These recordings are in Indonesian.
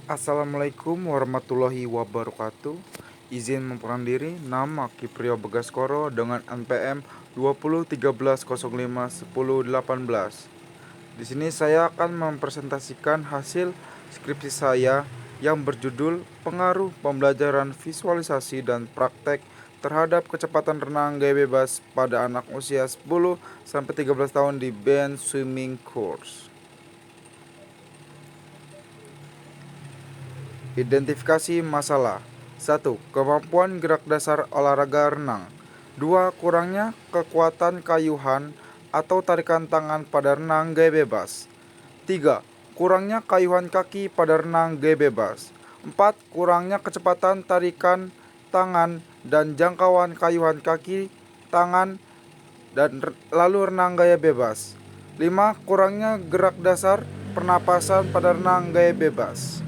Assalamualaikum warahmatullahi wabarakatuh. Izin memperkenalkan diri, nama Kiprio Bagaskoro dengan NPM 2013051018. Di sini saya akan mempresentasikan hasil skripsi saya yang berjudul Pengaruh Pembelajaran Visualisasi dan Praktek terhadap Kecepatan Renang Gaya Bebas pada anak usia 10-13 tahun di band swimming course. Identifikasi masalah. 1. Kemampuan gerak dasar olahraga renang. 2. Kurangnya kekuatan kayuhan atau tarikan tangan pada renang gaya bebas. 3. Kurangnya kayuhan kaki pada renang gaya bebas. 4. Kurangnya kecepatan tarikan tangan dan jangkauan kayuhan kaki, tangan, dan lalu renang gaya bebas. 5. Kurangnya gerak dasar pernapasan pada renang gaya bebas.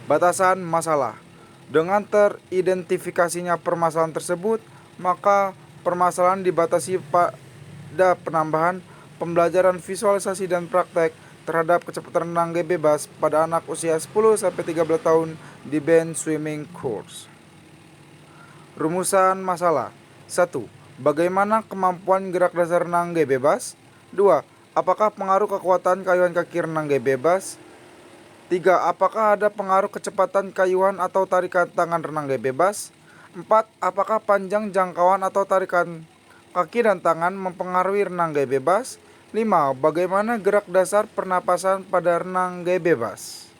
Batasan masalah. Dengan teridentifikasinya permasalahan tersebut, maka permasalahan dibatasi pada penambahan pembelajaran visualisasi dan praktek terhadap kecepatan renang gaya bebas pada anak usia 10-13 tahun di band swimming course. Rumusan masalah. 1. Bagaimana kemampuan gerak dasar renang gaya bebas? 2. Apakah pengaruh kekuatan kayuhan kaki renang gaya bebas? 3. Apakah ada pengaruh kecepatan kayuhan atau tarikan tangan renang gaya bebas? 4. Apakah panjang jangkauan atau tarikan kaki dan tangan mempengaruhi renang gaya bebas? 5. Bagaimana gerak dasar pernapasan pada renang gaya bebas?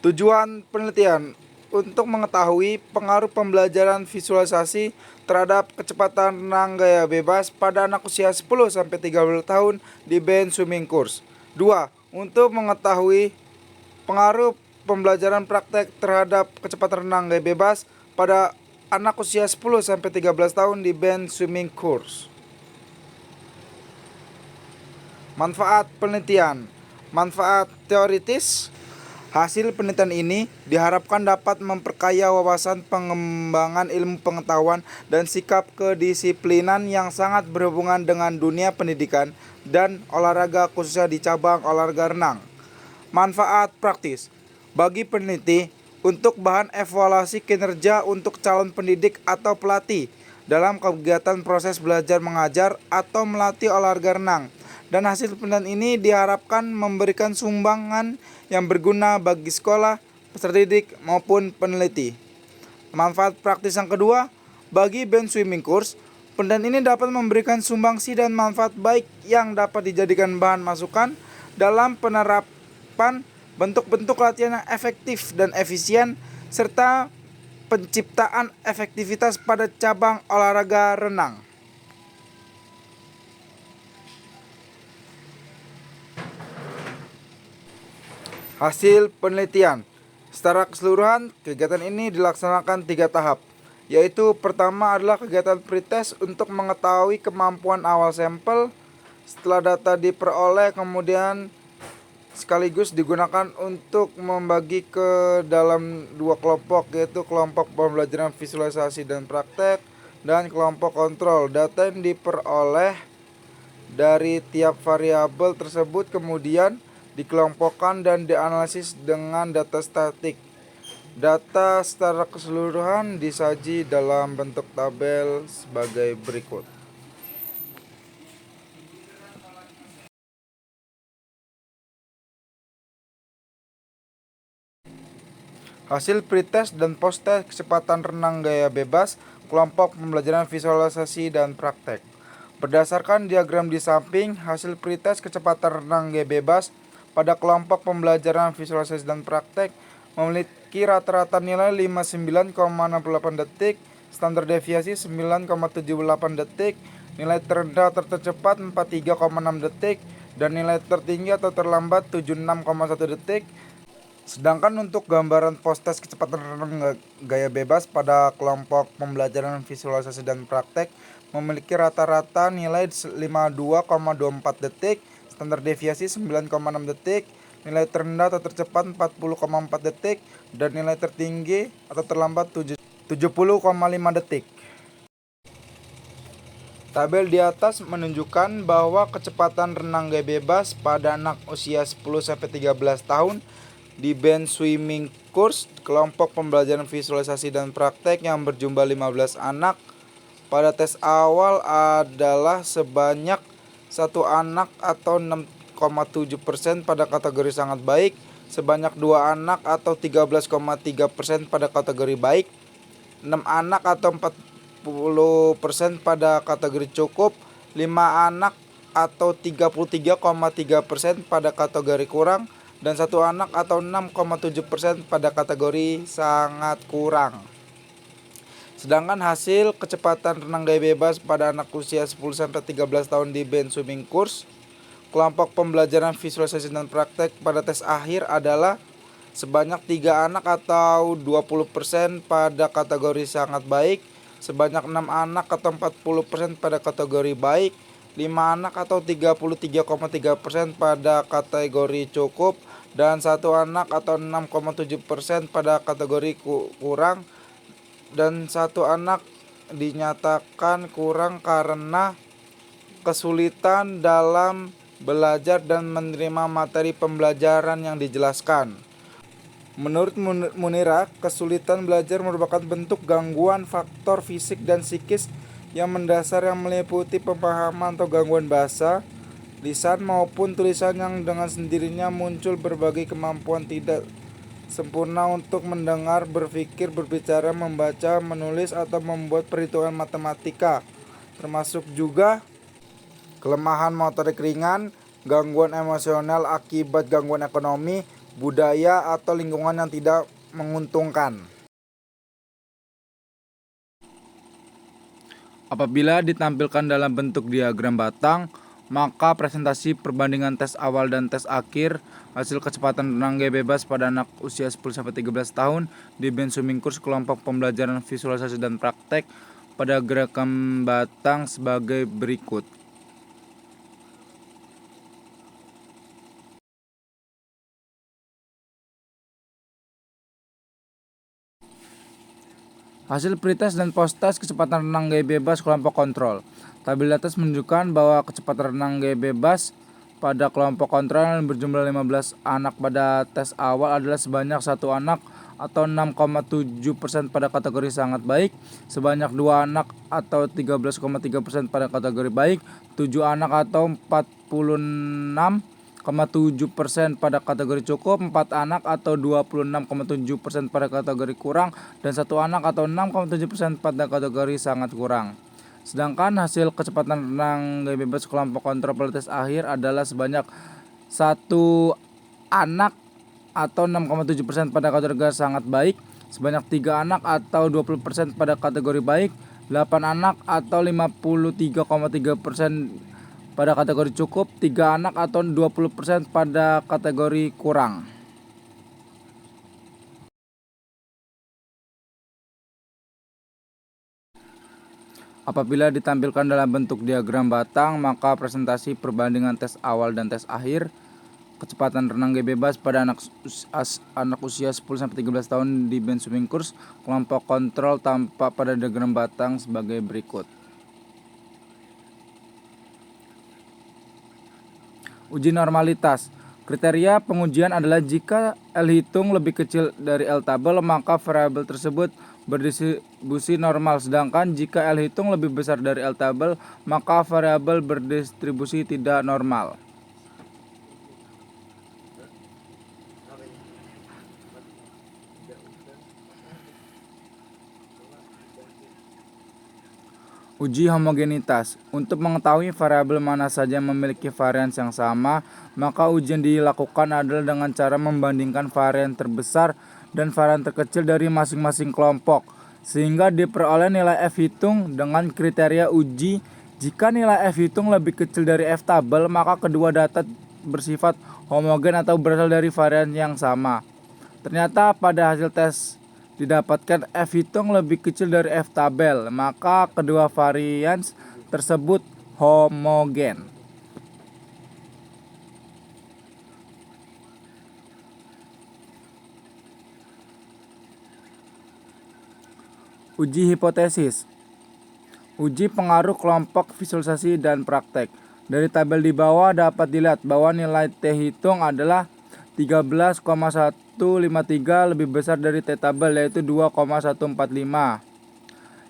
Tujuan penelitian untuk mengetahui pengaruh pembelajaran visualisasi terhadap kecepatan renang gaya bebas pada anak usia 10-13 tahun di band swimming course. 2. Untuk mengetahui pengaruh pembelajaran praktek terhadap kecepatan renang gaya bebas pada anak usia 10-13 tahun di band swimming course. Manfaat penelitian. Manfaat teoritis. Hasil penelitian ini diharapkan dapat memperkaya wawasan pengembangan ilmu pengetahuan dan sikap kedisiplinan yang sangat berhubungan dengan dunia pendidikan dan olahraga khususnya di cabang olahraga renang. Manfaat praktis. Bagi peneliti, untuk bahan evaluasi kinerja untuk calon pendidik atau pelatih dalam kegiatan proses belajar mengajar atau melatih olahraga renang. Dan hasil penelitian ini diharapkan memberikan sumbangan yang berguna bagi sekolah, peserta didik, maupun peneliti. Manfaat praktis yang kedua, bagi band swimming course, penelitian ini dapat memberikan sumbangsi dan manfaat baik yang dapat dijadikan bahan masukan dalam penerapan bentuk-bentuk latihan yang efektif dan efisien, serta penciptaan efektivitas pada cabang olahraga renang. Hasil penelitian. Secara keseluruhan, kegiatan ini dilaksanakan 3 tahap, yaitu pertama adalah kegiatan pretest untuk mengetahui kemampuan awal sampel. Setelah data diperoleh, kemudian sekaligus digunakan untuk membagi ke dalam 2 kelompok, yaitu kelompok pembelajaran visualisasi dan praktek dan kelompok kontrol. Data yang diperoleh dari tiap variabel tersebut kemudian dikelompokkan dan dianalisis dengan data statik. Data secara keseluruhan disaji dalam bentuk tabel sebagai berikut. Hasil pretest dan post-test kecepatan renang gaya bebas kelompok pembelajaran visualisasi dan praktek. Berdasarkan diagram di samping, hasil pretest kecepatan renang gaya bebas pada kelompok pembelajaran visualisasi dan praktek memiliki rata-rata nilai 59,68 detik, standar deviasi 9,78 detik, nilai terendah atau tercepat 43,6 detik, dan nilai tertinggi atau terlambat 76,1 detik. Sedangkan untuk gambaran post-test kecepatan renang gaya bebas pada kelompok pembelajaran visualisasi dan praktek memiliki rata-rata nilai 52,24 detik, standar deviasi 9,6 detik, nilai terendah atau tercepat 40,4 detik, dan nilai tertinggi atau terlambat 70,5 detik. Tabel di atas menunjukkan bahwa kecepatan renang gaya bebas pada anak usia 10-13 tahun di band swimming course kelompok pembelajaran visualisasi dan praktek yang berjumlah 15 anak pada tes awal adalah sebanyak satu anak atau 6,7% pada kategori sangat baik, sebanyak 2 anak atau 13,3% pada kategori baik, 6 anak atau 40% pada kategori cukup, 5 anak atau 33,3% pada kategori kurang, dan 1 anak atau 6,7% pada kategori sangat kurang. Sedangkan hasil kecepatan renang gaya bebas pada anak usia 10-13 tahun di band swimming course kelompok pembelajaran visualisasi dan praktek pada tes akhir adalah sebanyak 3 anak atau 20% pada kategori sangat baik, sebanyak 6 anak atau 40% pada kategori baik, 5 anak atau 33,3% pada kategori cukup, dan 1 anak atau 6,7% pada kategori kurang, dan 1 anak dinyatakan kurang karena kesulitan dalam belajar dan menerima materi pembelajaran yang dijelaskan. Menurut Munira, kesulitan belajar merupakan bentuk gangguan faktor fisik dan psikis yang mendasar yang meliputi pemahaman atau gangguan bahasa, lisan maupun tulisan yang dengan sendirinya muncul berbagai kemampuan tidak sempurna untuk mendengar, berpikir, berbicara, membaca, menulis, atau membuat perhitungan matematika, termasuk juga kelemahan motorik ringan, gangguan emosional akibat gangguan ekonomi, budaya, atau lingkungan yang tidak menguntungkan. Apabila ditampilkan dalam bentuk diagram batang, maka presentasi perbandingan tes awal dan tes akhir hasil kecepatan renang gaya bebas pada anak usia 10-13 tahun di band swimming course kelompok pembelajaran visualisasi dan praktek pada gerakan batang sebagai berikut. Hasil pretest dan post-test kecepatan renang gaya bebas kelompok kontrol. Tabel atas menunjukkan bahwa kecepatan renang gaya bebas pada kelompok kontrol yang berjumlah 15 anak pada tes awal adalah sebanyak 1 anak atau 6,7% pada kategori sangat baik, sebanyak 2 anak atau 13,3% pada kategori baik, 7 anak atau 46,7% pada kategori cukup, 4 anak atau 26,7% pada kategori kurang, dan 1 anak atau 6,7% pada kategori sangat kurang. Sedangkan hasil kecepatan renang gaya bebas kelompok kontrol pada tes akhir adalah sebanyak 1 anak atau 6,7% pada kategori sangat baik, sebanyak 3 anak atau 20% pada kategori baik, 8 anak atau 53,3% pada kategori cukup, 3 anak atau 20% pada kategori kurang. Apabila ditampilkan dalam bentuk diagram batang, maka presentasi perbandingan tes awal dan tes akhir kecepatan renang gaya bebas pada anak usia 10-13 tahun di band swimming course kelompok kontrol tampak pada diagram batang sebagai berikut. Uji normalitas. Kriteria pengujian adalah jika L hitung lebih kecil dari L tabel, maka variabel tersebut berdistribusi normal. Sedangkan jika L hitung lebih besar dari L tabel, maka variabel berdistribusi tidak normal. Uji homogenitas. Untuk mengetahui variabel mana saja yang memiliki varians yang sama, maka ujian dilakukan adalah dengan cara membandingkan varian terbesar dan varian terkecil dari masing-masing kelompok, sehingga diperoleh nilai F hitung dengan kriteria uji. Jika nilai F hitung lebih kecil dari F tabel, maka kedua data bersifat homogen atau berasal dari varian yang sama. Ternyata pada hasil tes didapatkan F hitung lebih kecil dari F tabel, maka kedua varians tersebut homogen. Uji hipotesis. Uji pengaruh kelompok visualisasi dan praktek. Dari tabel di bawah dapat dilihat bahwa nilai T hitung adalah 13,153 lebih besar dari T tabel yaitu 2,145.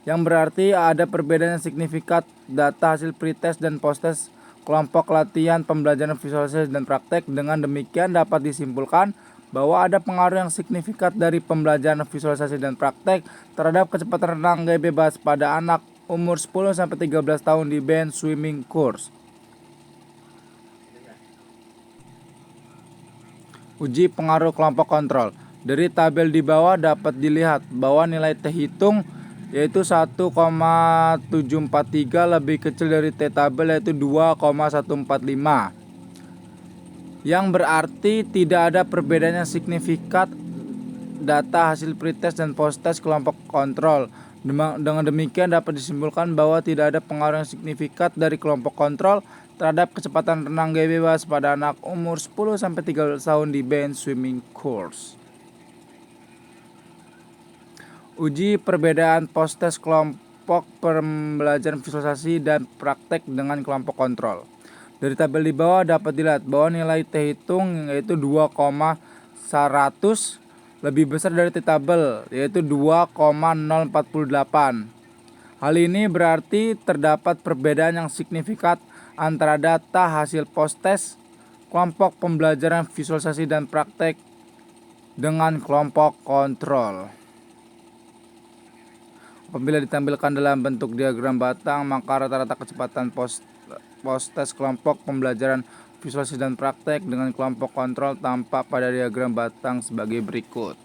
Yang berarti ada perbedaan yang signifikan data hasil pretest dan posttest kelompok latihan pembelajaran visualisasi dan praktek. Dengan demikian dapat disimpulkan bahwa ada pengaruh yang signifikan dari pembelajaran visualisasi dan praktek terhadap kecepatan renang gaya bebas pada anak umur 10-13 tahun di band swimming course. Uji pengaruh kelompok kontrol. Dari tabel di bawah dapat dilihat bahwa nilai T hitung yaitu 1,743 lebih kecil dari T tabel yaitu 2,145. Yang berarti tidak ada perbedaan yang signifikan data hasil pretest dan posttest kelompok kontrol. Dengan demikian dapat disimpulkan bahwa tidak ada pengaruh yang signifikan dari kelompok kontrol terhadap kecepatan renang gaya bebas pada anak umur 10-13 tahun di band swimming course. Uji perbedaan posttest kelompok pembelajaran visualisasi dan praktek dengan kelompok kontrol. Dari tabel di bawah dapat dilihat bahwa nilai T hitung yaitu 2,100 lebih besar dari T tabel yaitu 2,048. Hal ini berarti terdapat perbedaan yang signifikan antara data hasil posttest kelompok pembelajaran visualisasi dan praktek dengan kelompok kontrol. Apabila ditampilkan dalam bentuk diagram batang, maka rata-rata kecepatan posttest kelompok pembelajaran visualisasi dan praktek dengan kelompok kontrol tampak pada diagram batang sebagai berikut.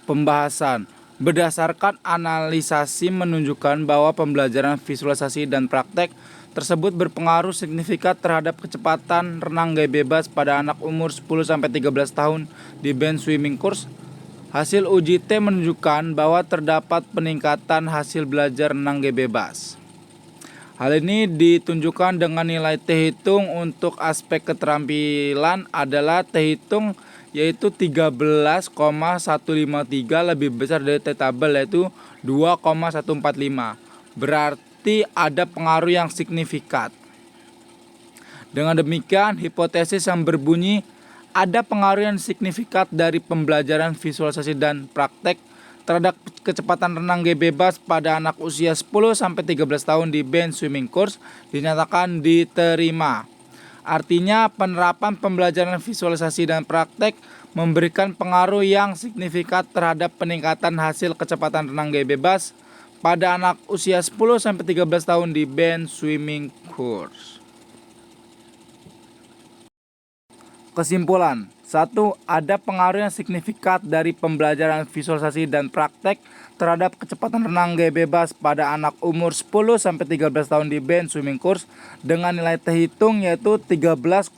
Pembahasan. Berdasarkan analisasi menunjukkan bahwa pembelajaran visualisasi dan praktek tersebut berpengaruh signifikan terhadap kecepatan renang gaya bebas pada anak umur 10-13 tahun di band swimming course. Hasil uji T menunjukkan bahwa terdapat peningkatan hasil belajar renang gaya bebas. Hal ini ditunjukkan dengan nilai T hitung untuk aspek keterampilan adalah T hitung yaitu 13,153 lebih besar dari T tabel yaitu 2,145. Berarti ada pengaruh yang signifikan. Dengan demikian, hipotesis yang berbunyi ada pengaruh yang signifikan dari pembelajaran visualisasi dan praktek terhadap kecepatan renang gaya bebas pada anak usia 10-13 tahun di band swimming course dinyatakan diterima. Artinya penerapan pembelajaran visualisasi dan praktek memberikan pengaruh yang signifikan terhadap peningkatan hasil kecepatan renang gaya bebas pada anak usia 10-13 tahun di band swimming course. Kesimpulan. 1. Ada pengaruh yang signifikan dari pembelajaran visualisasi dan praktek terhadap kecepatan renang gaya bebas pada anak umur 10-13 tahun di band swimming course dengan nilai T hitung yaitu 13,153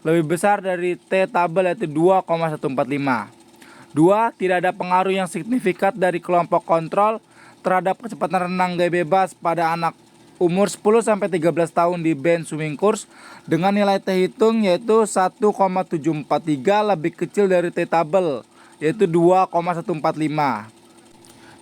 lebih besar dari T tabel yaitu 2,145. 2. Tidak ada pengaruh yang signifikan dari kelompok kontrol terhadap kecepatan renang gaya bebas pada anak umur 10-13 tahun di band swimming course dengan nilai T hitung yaitu 1,743 lebih kecil dari T tabel yaitu 2,145.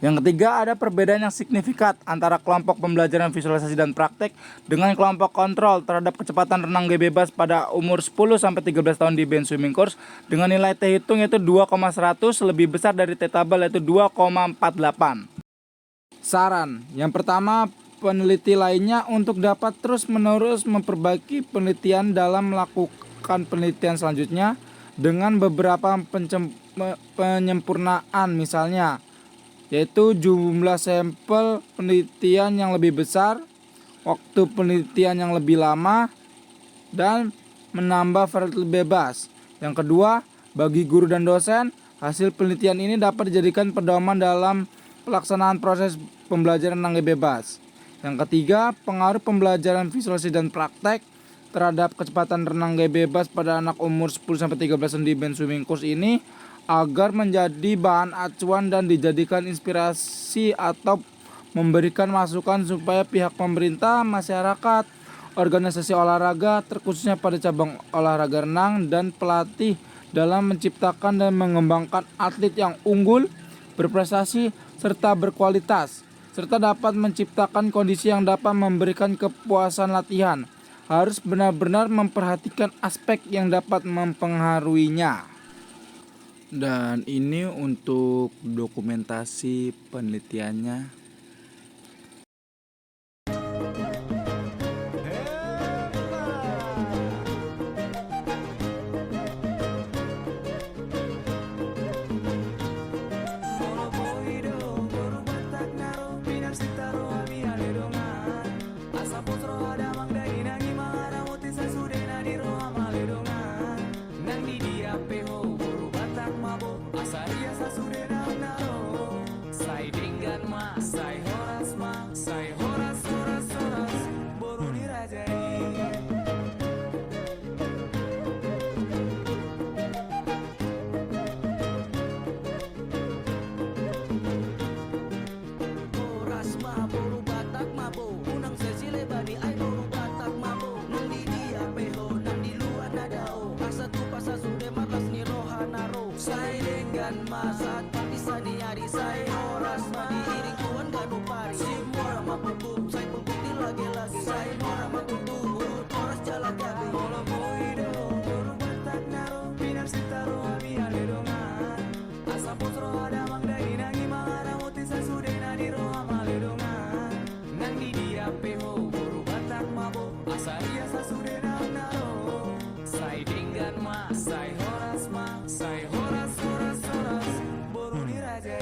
Yang ketiga, ada perbedaan yang signifikan antara kelompok pembelajaran visualisasi dan praktek dengan kelompok kontrol terhadap kecepatan renang gaya bebas pada umur 10-13 tahun di band swimming course dengan nilai T hitung yaitu 2,100 lebih besar dari T tabel yaitu 2,48. Saran. Yang pertama, peneliti lainnya untuk dapat terus-menerus memperbaiki penelitian dalam melakukan penelitian selanjutnya dengan beberapa penyempurnaan misalnya yaitu jumlah sampel penelitian yang lebih besar, waktu penelitian yang lebih lama, dan menambah variabel bebas. Yang kedua, bagi guru dan dosen, hasil penelitian ini dapat dijadikan pedoman dalam pelaksanaan proses pembelajaran renang gaya bebas. Yang ketiga, pengaruh pembelajaran visualisasi dan praktek terhadap kecepatan renang gaya bebas pada anak umur 10-13 tahun di band swimming course ini agar menjadi bahan acuan dan dijadikan inspirasi atau memberikan masukan supaya pihak pemerintah, masyarakat, organisasi olahraga terkhususnya pada cabang olahraga renang dan pelatih dalam menciptakan dan mengembangkan atlet yang unggul, berprestasi, serta berkualitas, serta dapat menciptakan kondisi yang dapat memberikan kepuasan latihan. Harus benar-benar memperhatikan aspek yang dapat mempengaruhinya. Dan ini untuk dokumentasi penelitiannya. Saat bisa dinyari saya horas ma diiring tuan ganu pari simora ma pupuk saya pupuk di lagi-lagi saya mora ma tutup urut horas jalan gabi bolo boido buru batak naro pinar sitaro abi aledongan asa potro ada mang dai nangi mangara muti sasudena di roha maledongan nang di dia peho buru batak mabo asa dia sasudena naro sai dinggan ma sai horas ma sai horas horas horas boru dirajai.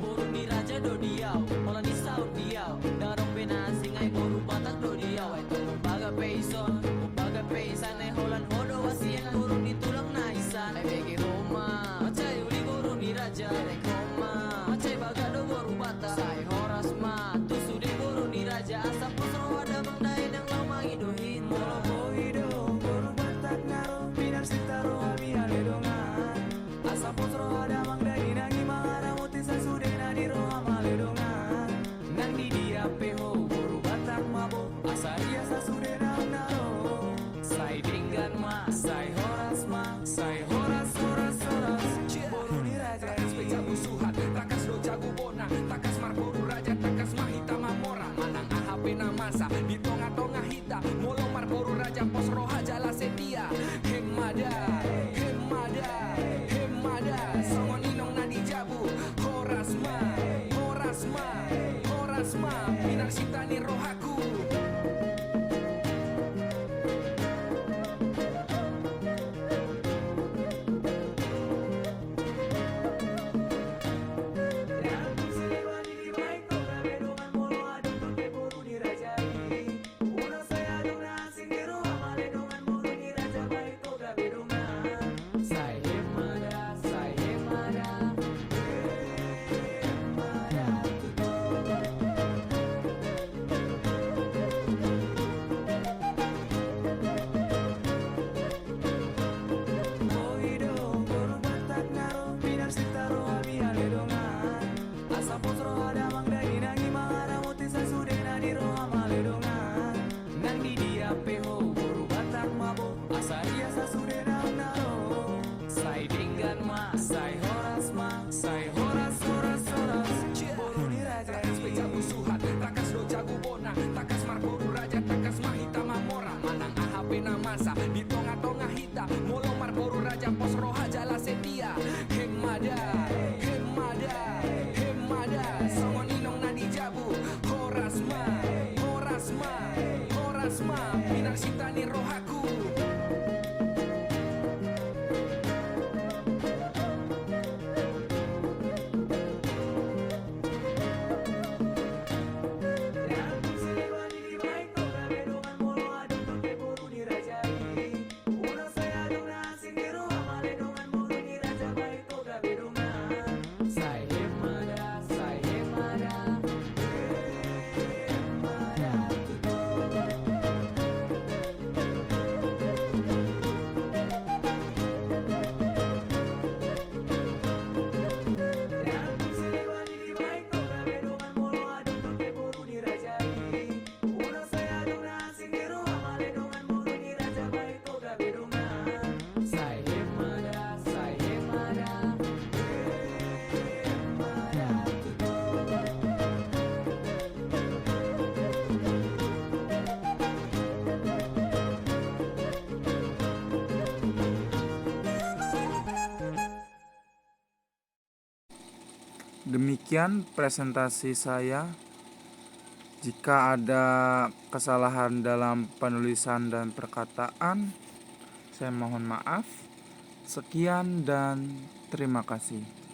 Boru ni raja do diau, ola ni saut diau. Darong penasing ay boru batak do diau. Ay tunggu baga peison, baga peisan ay holan hodo wasiang boru ni tulang na isan. Ay begi Roma, macay uli boru ni raja. Ay koma, macay baga do boru batak. Say horas ma, tusu di boru ni raja. Asa pusro ada bang dai nang lama idohin. Molo boido, boru batak naro, pinar sitaro abi aledongan. Asa pusro ada bang dai nang imara muti sasudena di roha maledongan. Nang di dia peho boru batak mabo, asa dia sasudena naro. Sai dinggan ma, sai horas ma, sai horas horas horas. Boru ni raja Speja musuhan, takas do jago bona, takas marboru raja, takas mahita mamora, manang AHP na masa, di tonga-tonga hita, molo marboru raja, pos roha jala setia, hemada, hemada, hemada, songon inong na di jabu, horasma, horasma, horasma, minar sitani rohaku. Di tonga-tonga hita, molo marboru raja, pos roha jala setia, hemada, hemada, hemada, songon inong na di jabu, horasma, horasma, horasma, minar sitani rohaku. Demikian presentasi saya. Jika ada kesalahan dalam penulisan dan perkataan, saya mohon maaf. Sekian dan terima kasih.